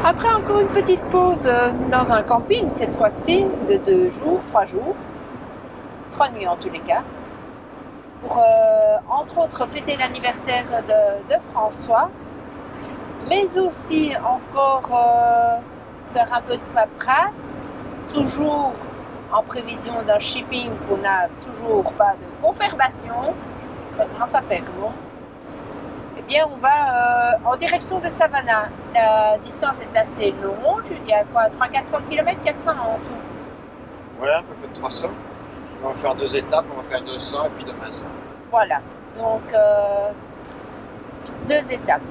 Après encore une petite pause dans un camping, cette fois-ci, de 2 jours, 3 jours, 3 nuits en tous les cas, pour entre autres fêter l'anniversaire de François, mais aussi encore faire un peu de paperasse, toujours en prévision d'un shipping qu'on n'a toujours pas de confirmation, ça commence à faire long. Eh bien, on va en direction de Savannah. La distance est assez longue, il y a quoi, 300-400 km, 400 en tout. Ouais, un peu plus de 300. On va faire 2 étapes, on va faire 200 et puis demain 100. Voilà, donc 2 étapes.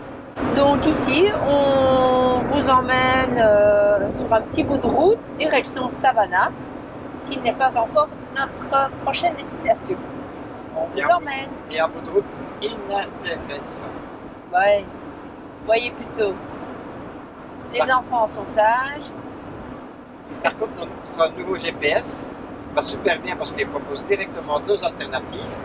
Donc ici, on vous emmène sur un petit bout de route, direction Savannah, qui n'est pas encore notre prochaine destination. On vous emmène. Et un bout de route inintéressant. Ouais, voyez plutôt. Les enfants sont sages. Par contre, notre nouveau GPS va super bien parce qu'il propose directement 2 alternatives.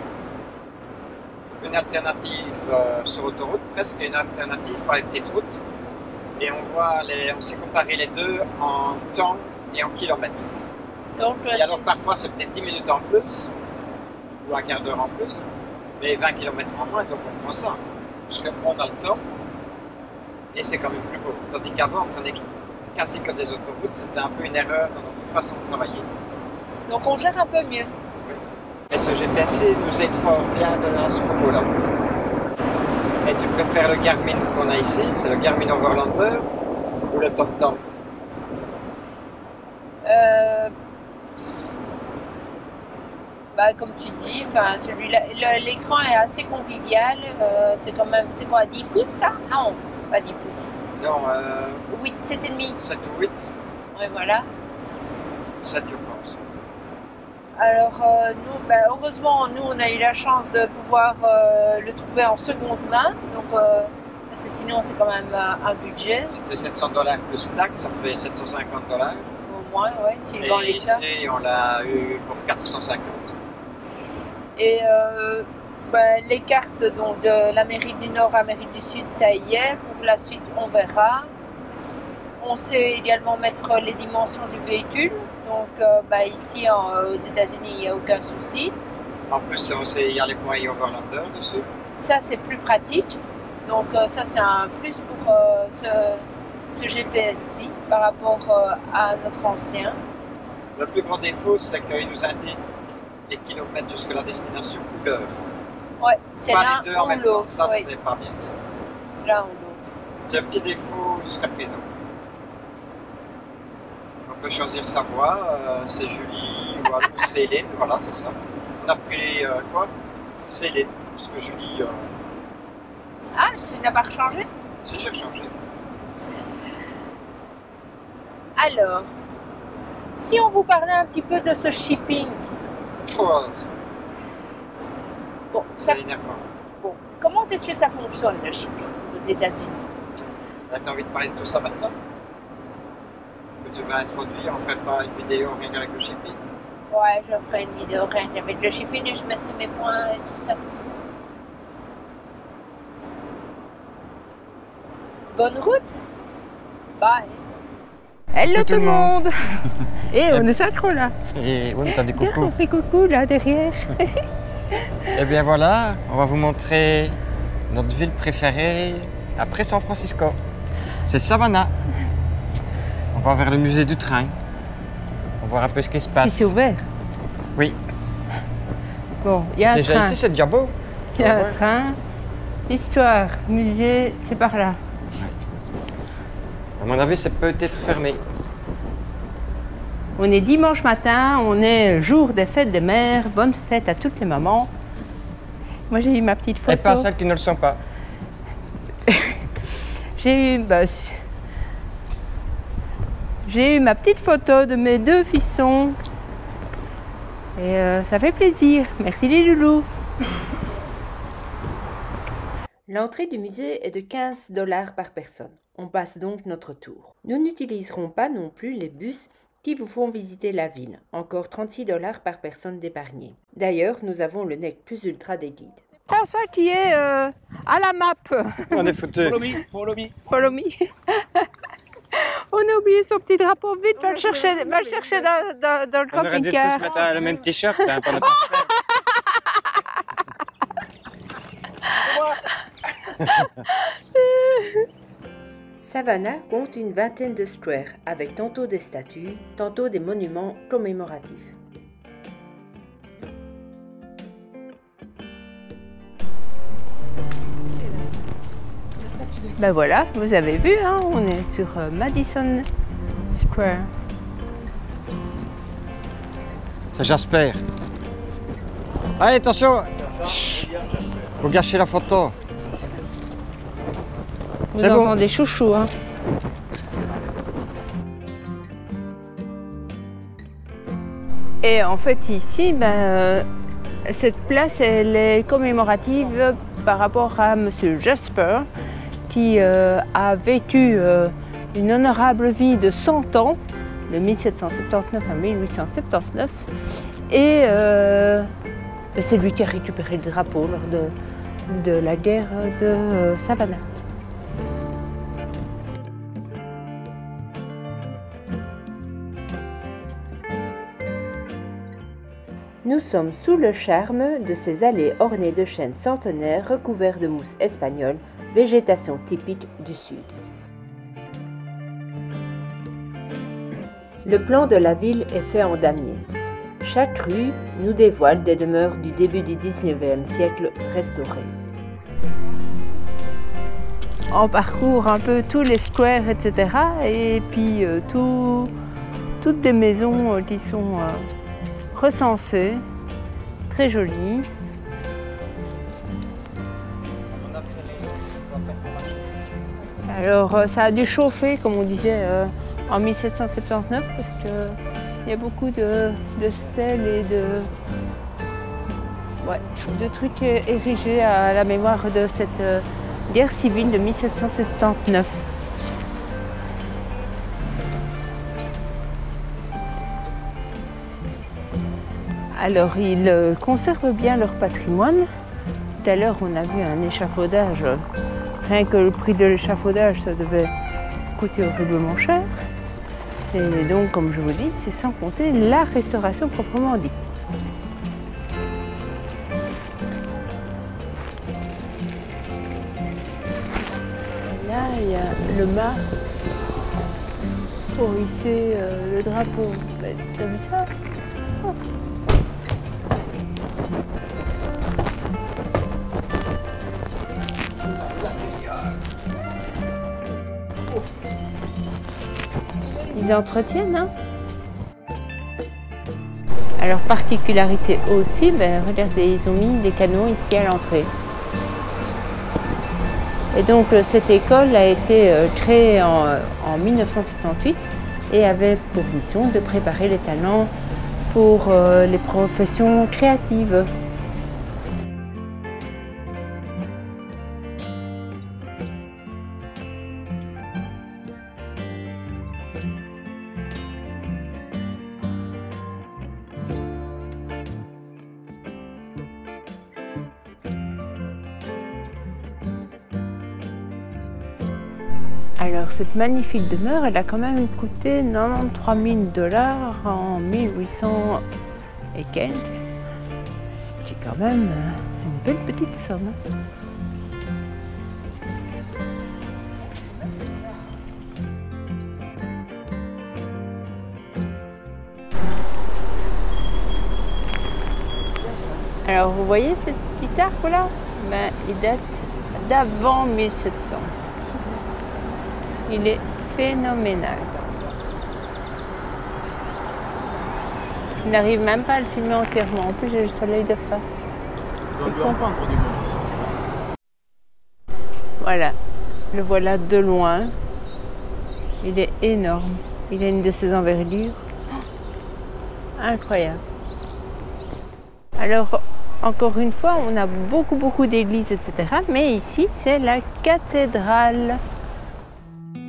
Une alternative sur autoroute presque et une alternative par les petites routes. Et on s'est comparé les deux en temps et en kilomètres. Donc, et alors parfois c'est peut-être 10 minutes en plus ou un quart d'heure en plus, mais 20 km en moins, donc on prend ça. Parce qu'on a le temps et c'est quand même plus beau. Tandis qu'avant on prenait quasi que des autoroutes, c'était un peu une erreur dans notre façon de travailler. Donc on gère un peu mieux. Et ce GPS nous aide fort bien à ce propos-là. Et tu préfères le Garmin qu'on a ici, c'est le Garmin Overlander ou le TomTom? Comme tu dis, celui-là, l'écran est assez convivial. C'est quand même, c'est quoi, 10 pouces ça? Non, pas 10 pouces. Non, 8, 7,5. 7 ou 8. Ouais, voilà. 7 je pense. Alors nous, heureusement, nous on a eu la chance de pouvoir le trouver en seconde main, donc parce que sinon c'est quand même un budget. C'était $700 plus taxes, ça fait $750. Au moins, ouais, s'il vend l'État. Et ici on l'a eu pour 450. Et les cartes donc, de l'Amérique du Nord, Amérique du Sud, ça y est. Pour la suite, on verra. On sait également mettre les dimensions du véhicule. Donc ici aux États-Unis, il n'y a aucun souci. En plus, il y a les points Overlander dessus. Ça, c'est plus pratique. Donc ça, c'est un plus pour ce GPS-ci par rapport à notre ancien. Le plus grand défaut, c'est qu'il nous indique les kilomètres jusqu'à la destination ou l'heure. Ouais, c'est l'un les deux en ou même temps. l'autre. Ça, oui. c'est pas bien ça. L'un ou l'autre. C'est un petit défaut jusqu'à présent. On peut choisir sa voix, c'est Julie ou c'est Hélène, voilà, c'est ça. On a pris quoi? C'est Hélène, parce que Julie... Ah, tu n'as pas rechangé? Si, j'ai changé. Alors, si on vous parlait un petit peu de ce shipping. Oh, Bon, c'est énervant. Bon, comment est-ce que ça fonctionne le shipping aux États-Unis? T'as envie de parler de tout ça maintenant? Que tu vas introduire, on ferait pas une vidéo rien qu'avec le shipping? Ouais, je ferai une vidéo rien qu'avec le shipping et je mettrai mes points et tout ça. Bonne route. Bye. Hello tout le monde. Et on est synchro là. Et oui, t'as du coucou. On fait coucou là derrière. Et bien voilà, on va vous montrer notre ville préférée après San Francisco. C'est Savannah. On va vers le musée du train. On va voir un peu ce qui se passe. Si c'est ouvert. Oui. Bon, il y a un déjà train. Ici, c'est déjà beau. Il y a un train. Histoire, musée, c'est par là. À mon avis, c'est peut-être fermé. On est dimanche matin, on est jour des fêtes des mères. Bonne fête à toutes les mamans. Moi, j'ai eu ma petite photo. Et pas celles qui ne le sont pas. J'ai eu ma petite photo de mes 2 fissons. Et ça fait plaisir. Merci les loulous. L'entrée du musée est de 15 $ par personne. On passe donc notre tour. Nous n'utiliserons pas non plus les bus qui vous font visiter la ville. Encore 36 $ par personne d'épargner. D'ailleurs, nous avons le nec plus ultra des guides. François qui est à la map. On est foutu. Follow me. Follow me. On a oublié son petit drapeau. Vite, va le chercher dans le camping-car. On aurait dû tous mettre le même t-shirt hein, pour ne pas se faire. Savannah compte une vingtaine de squares, avec tantôt des statues, tantôt des monuments commémoratifs. Ben voilà, vous avez vu, hein, on est sur Madison Square. C'est Jasper. Allez, attention! Faut gâcher la photo. Vous entendez chouchou, hein? Et en fait ici, cette place elle est commémorative par rapport à Monsieur Jasper qui a vécu une honorable vie de 100 ans, de 1779 à 1879. Et c'est lui qui a récupéré le drapeau lors de la guerre de Savannah. Nous sommes sous le charme de ces allées ornées de chênes centenaires recouverts de mousse espagnole, végétation typique du sud. Le plan de la ville est fait en damier. Chaque rue nous dévoile des demeures du début du 19e siècle restaurées. On parcourt un peu tous les squares, etc. Et puis toutes des maisons qui sont recensées, très jolies. Alors ça a dû chauffer, comme on disait, en 1779 parce qu'il y a beaucoup de stèles et de trucs érigés à la mémoire de cette guerre civile de 1779. Alors ils conservent bien leur patrimoine. Tout à l'heure on a vu un échafaudage. Rien que le prix de l'échafaudage, ça devait coûter horriblement cher. Et donc, comme je vous dis, c'est sans compter la restauration proprement dite. Là, il y a le mât pour hisser le drapeau. T'as vu ça? Oh. Ils entretiennent, hein? Alors, particularité aussi, regardez, ils ont mis des canons ici à l'entrée. Et donc, cette école a été créée en 1978 et avait pour mission de préparer les talents pour les professions créatives. Alors cette magnifique demeure, elle a quand même coûté 93 000 $ en 1800 et quelques. C'était quand même une belle petite somme. Alors vous voyez ce petit arbre là? Il date d'avant 1700. Il est phénoménal. Je n'arrive même pas à le filmer entièrement. En plus, j'ai le soleil de face. Voilà, le voilà de loin. Il est énorme. Il a une de ses envergures. Incroyable. Alors, encore une fois, on a beaucoup d'églises, etc. Mais ici, c'est la cathédrale.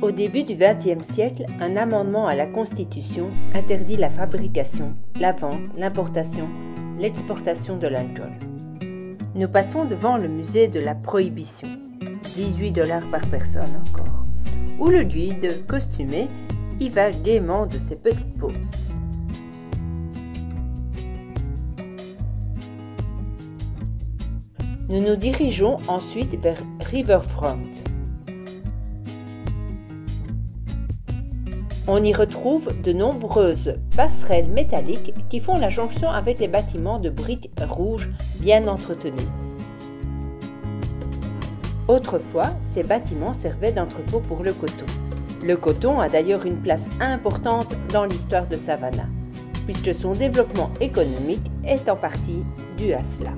Au début du XXe siècle, un amendement à la Constitution interdit la fabrication, la vente, l'importation, l'exportation de l'alcool. Nous passons devant le musée de la Prohibition. 18 $ par personne encore. où le guide costumé y va gaiement de ses petites pauses. Nous nous dirigeons ensuite vers Riverfront. On y retrouve de nombreuses passerelles métalliques qui font la jonction avec les bâtiments de briques rouges bien entretenus. Autrefois, ces bâtiments servaient d'entrepôt pour le coton. Le coton a d'ailleurs une place importante dans l'histoire de Savannah, puisque son développement économique est en partie dû à cela.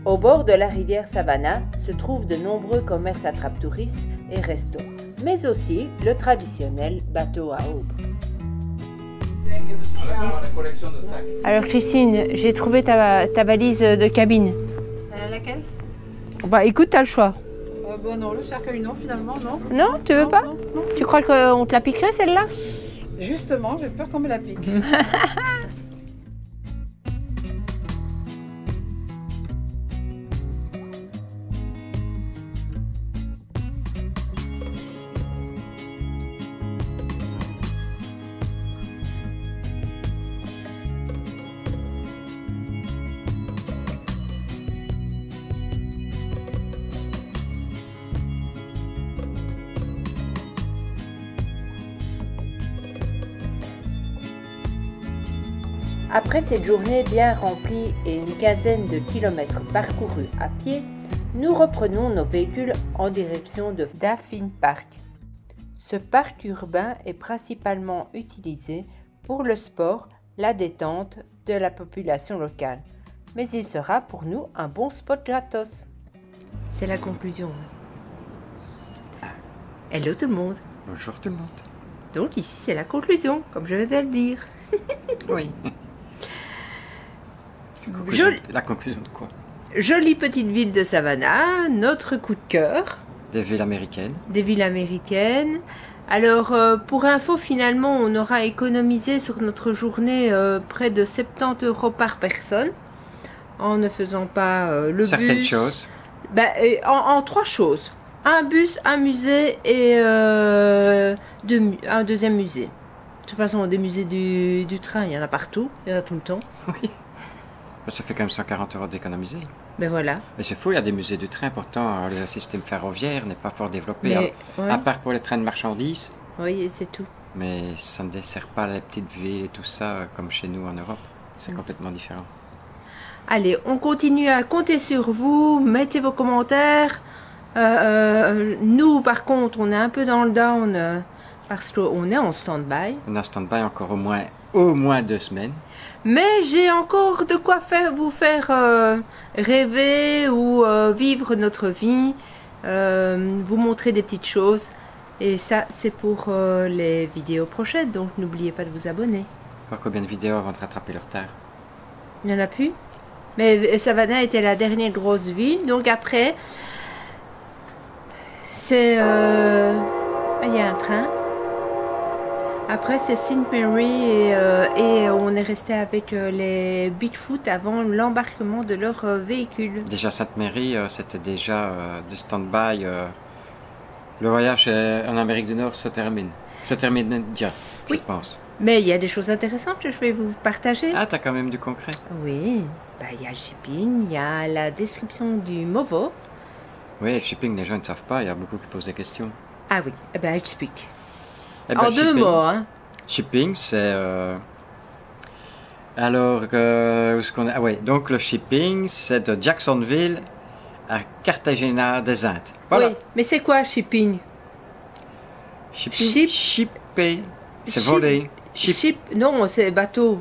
Au bord de la rivière Savannah se trouvent de nombreux commerces attrape-touristes et restos, mais aussi le traditionnel bateau à aubes. Alors Christine, j'ai trouvé ta valise de cabine. Laquelle? Bah écoute, t'as le choix. Non, le cercueil non finalement, non. Non, tu veux Non, pas? non, non. Tu crois qu'on te la piquerait celle-là? Justement, j'ai peur qu'on me la pique. Après cette journée bien remplie et une quinzaine de kilomètres parcourus à pied, nous reprenons nos véhicules en direction de Daphne Park. Ce parc urbain est principalement utilisé pour le sport, la détente de la population locale, mais il sera pour nous un bon spot gratos. C'est la conclusion. Hello tout le monde. Bonjour tout le monde. Donc ici c'est la conclusion, comme je vais te le dire. Oui. La conclusion de quoi? Jolie petite ville de Savannah, notre coup de cœur. Des villes américaines. Des villes américaines. Alors, pour info, finalement, on aura économisé sur notre journée près de 70 € par personne, en ne faisant pas le bus. Certaines choses. En 3 choses. Un bus, un musée et un deuxième musée. De toute façon, des musées du train, il y en a partout, il y en a tout le temps. Oui. Ça fait quand même 140 € d'économiser. Ben voilà. Et c'est fou, il y a des musées du train, pourtant le système ferroviaire n'est pas fort développé, Mais, ouais. à part pour les trains de marchandises. Oui, et c'est tout. Mais ça ne dessert pas les petites villes et tout ça comme chez nous en Europe. C'est complètement différent. Allez, on continue à compter sur vous, mettez vos commentaires. Nous, par contre, on est un peu dans le down parce qu'on est en stand-by. On est en stand-by encore au moins 2 semaines. Mais j'ai encore de quoi vous faire rêver ou vivre notre vie, vous montrer des petites choses. Et ça, c'est pour les vidéos prochaines, donc n'oubliez pas de vous abonner. Voir combien de vidéos vont rattraper leur retard. Il n'y en a plus. Mais Savannah était la dernière grosse ville, donc après, c'est... il y a un train. Après, c'est St. Mary et on est resté avec les Bigfoot avant l'embarquement de leur véhicule. Déjà, Sainte-Marie, c'était déjà de stand-by. Le voyage en Amérique du Nord se termine. Se termine déjà, Oui. je pense. Mais il y a des choses intéressantes que je vais vous partager. Ah, t'as quand même du concret. Oui, il y a le shipping, il y a la description du Movo. Oui, le shipping, les gens ne savent pas, il y a beaucoup qui posent des questions. Ah oui, explique. Eh ben, En 2 mots, hein. Shipping, c'est... Alors, où est-ce qu'on est? Ah oui, donc le shipping, c'est de Jacksonville à Cartagena des Indes. Voilà. Oui, mais c'est quoi shipping? Shipping. Shipper. C'est volé. Ship, non, c'est bateau.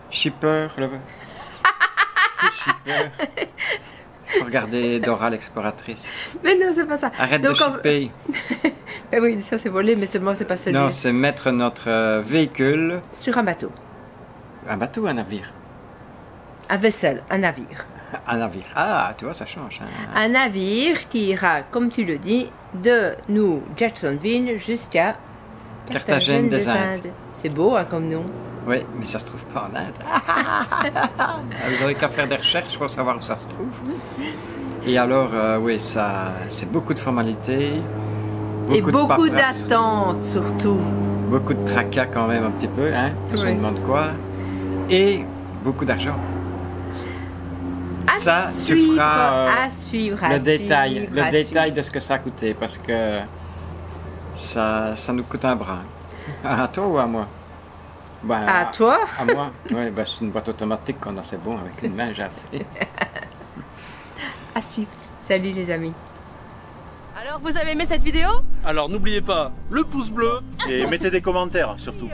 Shipper. Shipper. Faut regarder Dora l'exploratrice. Mais non, c'est pas ça. Arrête Donc, de shipper. Oui, ça c'est volé, mais moi c'est pas celui. Non, c'est mettre notre véhicule... Sur un bateau. Un bateau ou un navire? Un vaisselle, un navire. Un navire. Ah, tu vois, ça change. Hein. Un navire qui ira, comme tu le dis, de nous, Jacksonville, jusqu'à Carthagène des Indes. C'est beau hein, comme nom. Oui, mais ça se trouve pas en Inde. Vous aurez qu'à faire des recherches pour savoir où ça se trouve. Et alors, oui, ça, c'est beaucoup de formalités. Et beaucoup de paperasse, d'attentes surtout. beaucoup de tracas quand même un petit peu, hein. On se Oui. demande quoi. Et beaucoup d'argent. À Ça, tu suivre, feras à suivre, le à détail, suivre, le à détail de ce que ça a coûté, parce que ça nous coûte un bras. À toi ou à moi? Ben, suivre. À toi. À moi. Ouais, ben, c'est une boîte automatique qu'on a, c'est bon, avec une main, j'ai assez. À suivre. Salut les amis. Alors vous avez aimé cette vidéo? Alors n'oubliez pas le pouce bleu. Et mettez des commentaires surtout.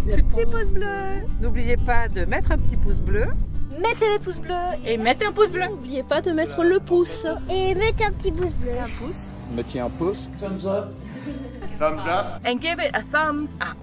Petit pouce bleu. N'oubliez pas de mettre un petit pouce bleu. Mettez les pouces bleus Et mettez un pouce bleu. N'oubliez pas de mettre le pouce. Et mettez un petit pouce bleu. Mettez un pouce. Thumbs up. Thumbs up. And give it a thumbs up.